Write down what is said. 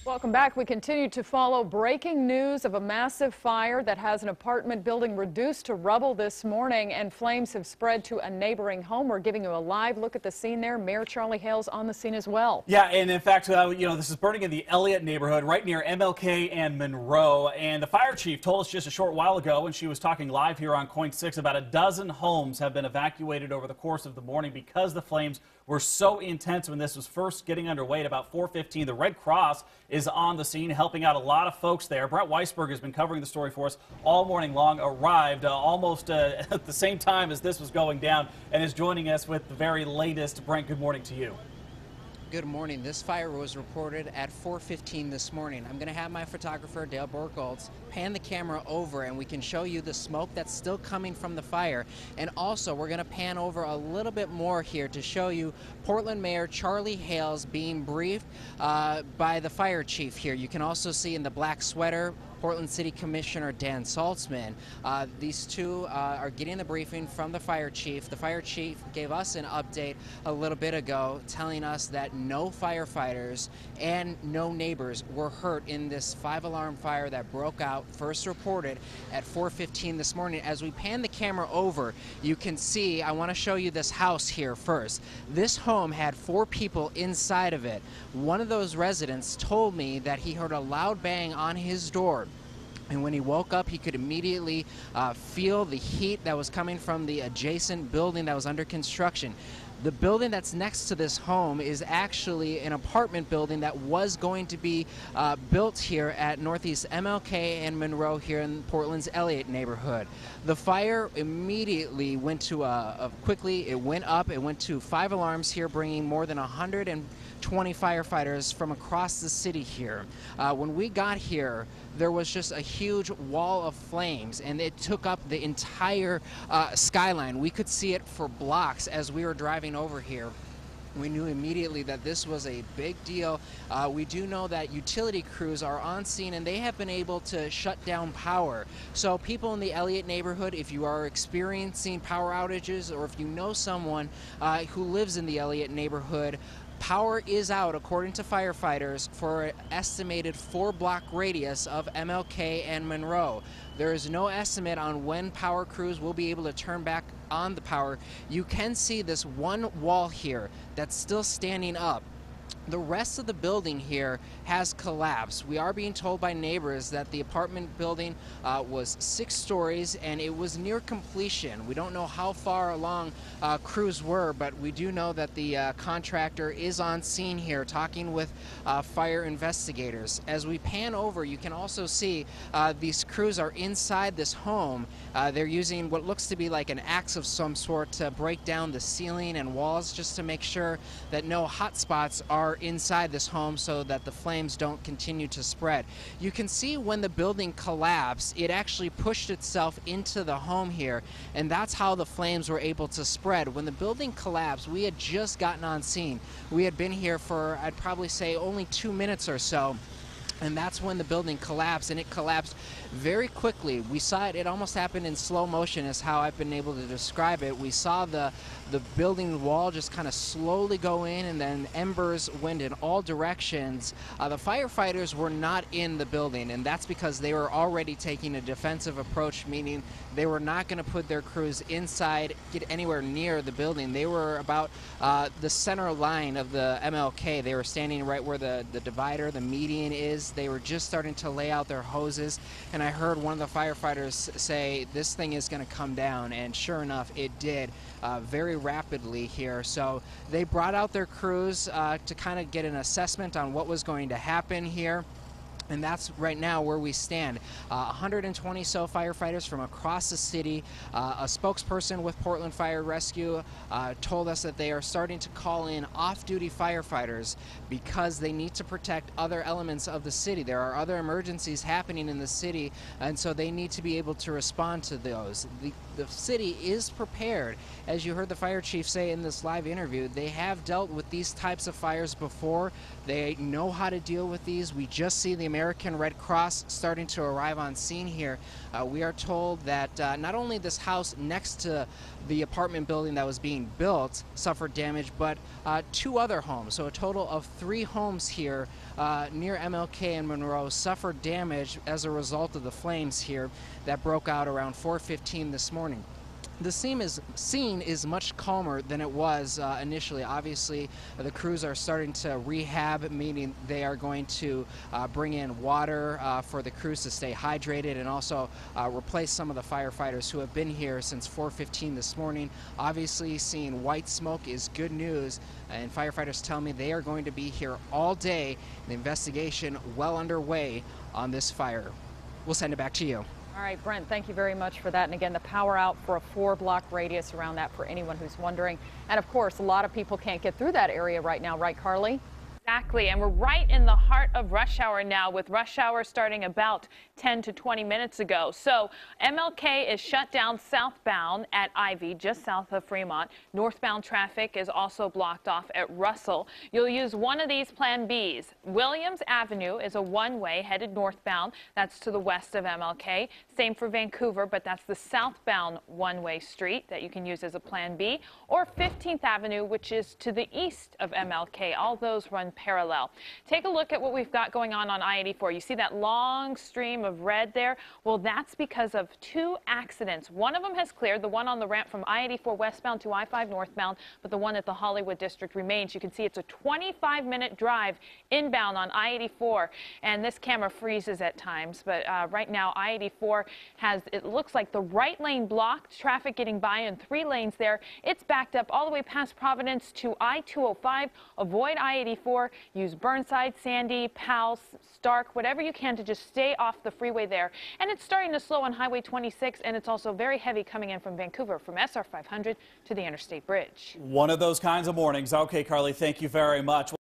Welcome back. We continue to follow breaking news of a massive fire that has an apartment building reduced to rubble this morning, and flames have spread to a neighboring home. We're giving you a live look at the scene there. Mayor Charlie Hale's on the scene as well. Yeah, and in fact, this is burning in the Elliott neighborhood right near MLK and Monroe. And the fire chief told us just a short while ago when she was talking live here on Coin 6 about a dozen homes have been evacuated over the course of the morning because the flames were so intense when this was first getting underway at about 4:15. The Red Cross is on the scene helping out a lot of folks there. Brett Weisberg has been covering the story for us all morning long, arrived almost at the same time as this was going down, and is joining us with the very latest. Brent, good morning to you. Good morning. This fire was reported at 4:15 this morning. I'm going to have my photographer, Dale Borkoltz, pan the camera over and we can show you the smoke that's still coming from the fire. And also, we're going to pan over a little bit more here to show you Portland Mayor Charlie Hale's being briefed by the fire chief here. You can also see in the black sweater Portland City Commissioner Dan Saltzman. These two are getting the briefing from the fire chief. The fire chief gave us an update a little bit ago telling us that no firefighters and no neighbors were hurt in this 5-alarm fire that broke out, first reported at 4:15 this morning. As we pan the camera over, you can see, I want to show you this house here first. This home had 4 people inside of it. One of those residents told me that he heard a loud bang on his door. And when he woke up, he could immediately feel the heat that was coming from the adjacent building that was under construction. The building that's next to this home is actually an apartment building that was going to be built here at Northeast MLK and Monroe here in Portland's Elliott neighborhood. The fire immediately went to quickly, it went up, it went to 5 alarms here, bringing more than 120 firefighters from across the city here. When we got here, there was just a huge wall of flames, and it took up the entire skyline. We could see it for blocks as we were driving over here. We knew immediately that this was a big deal. We do know that utility crews are on scene and they have been able to shut down power. So people in the Elliott neighborhood, if you are experiencing power outages or if you know someone who lives in the Elliott neighborhood, power is out, according to firefighters, for an estimated 4-block radius of MLK and Monroe. There is no estimate on when power crews will be able to turn back on the power. You can see this one wall here that's still standing up. The rest of the building here has collapsed. We are being told by neighbors that the apartment building was 6 stories and it was near completion. We don't know how far along crews were, but we do know that the contractor is on scene here talking with fire investigators. As we pan over, you can also see these crews are inside this home. They're using what looks to be like an axe of some sort to break down the ceiling and walls just to make sure that no hot spots are inside this home so that the flames don't continue to spread. You can see when the building collapsed, it actually pushed itself into the home here, and that's how the flames were able to spread. When the building collapsed, we had just gotten on scene. We had been here for, I'd probably say, only 2 minutes or so. And that's when the building collapsed, and it collapsed very quickly. We saw it, it almost happened in slow motion is how I've been able to describe it. We saw the building wall just kind of slowly go in, and then embers went in all directions. The firefighters were not in the building, and that's because they were already taking a defensive approach, meaning they were not going to put their crews inside, get anywhere near the building. They were about the center line of the MLK. They were standing right where the divider, the median is. They were just starting to lay out their hoses, and I heard one of the firefighters say, "This thing is going to come down," and sure enough, it did very rapidly here. So they brought out their crews to kind of get an assessment on what was going to happen here. And that's right now where we stand. 120 so firefighters from across the city. A spokesperson with Portland Fire Rescue told us that they are starting to call in off-duty firefighters because they need to protect other elements of the city. There are other emergencies happening in the city, and so they need to be able to respond to those. the city is prepared. As you heard the fire chief say in this live interview, they have dealt with these types of fires before. They know how to deal with these. We just see the American Red Cross starting to arrive on scene here. We are told that not only this house next to the apartment building that was being built suffered damage, but 2 other homes. So a total of 3 homes here near MLK and Monroe suffered damage as a result of the flames here that broke out around 4:15 this morning. The scene is much calmer than it was initially. Obviously, the crews are starting to rehab, meaning they are going to bring in water for the crews to stay hydrated, and also replace some of the firefighters who have been here since 4:15 this morning. Obviously, seeing white smoke is good news, and firefighters tell me they are going to be here all day. The investigation well underway on this fire. We'll send it back to you. All right, Brent, thank you very much for that. And again, the power out for a 4-block radius around that for anyone who's wondering. And of course, a lot of people can't get through that area right now, right, Carly? Exactly, and we're right in the heart of rush hour now, with rush hour starting about 10 to 20 minutes ago. So MLK is shut down southbound at Ivy, just south of Fremont. Northbound traffic is also blocked off at Russell. You'll use one of these Plan Bs. Williams Avenue is a one-way headed northbound. That's to the west of MLK. Same for Vancouver, but that's the southbound one-way street that you can use as a Plan B. Or 15th Avenue, which is to the east of MLK. All those run parallel. Take a look at what we've got going on I-84. You see that long stream of red there? Well, that's because of 2 accidents. One of them has cleared, the one on the ramp from I-84 westbound to I-5 northbound, but the one at the Hollywood district remains. You can see it's a 25-minute drive inbound on I-84, and this camera freezes at times, but right now I-84 has, it looks like, the right lane blocked, traffic getting by in 3 lanes there. It's backed up all the way past Providence to I-205. Avoid I-84. Use Burnside, Sandy, Powell, Stark, whatever you can to just stay off the freeway there. And it's starting to slow on Highway 26, and it's also very heavy coming in from Vancouver from SR 500 to the Interstate Bridge. One of those kinds of mornings. Okay, Carly, thank you very much.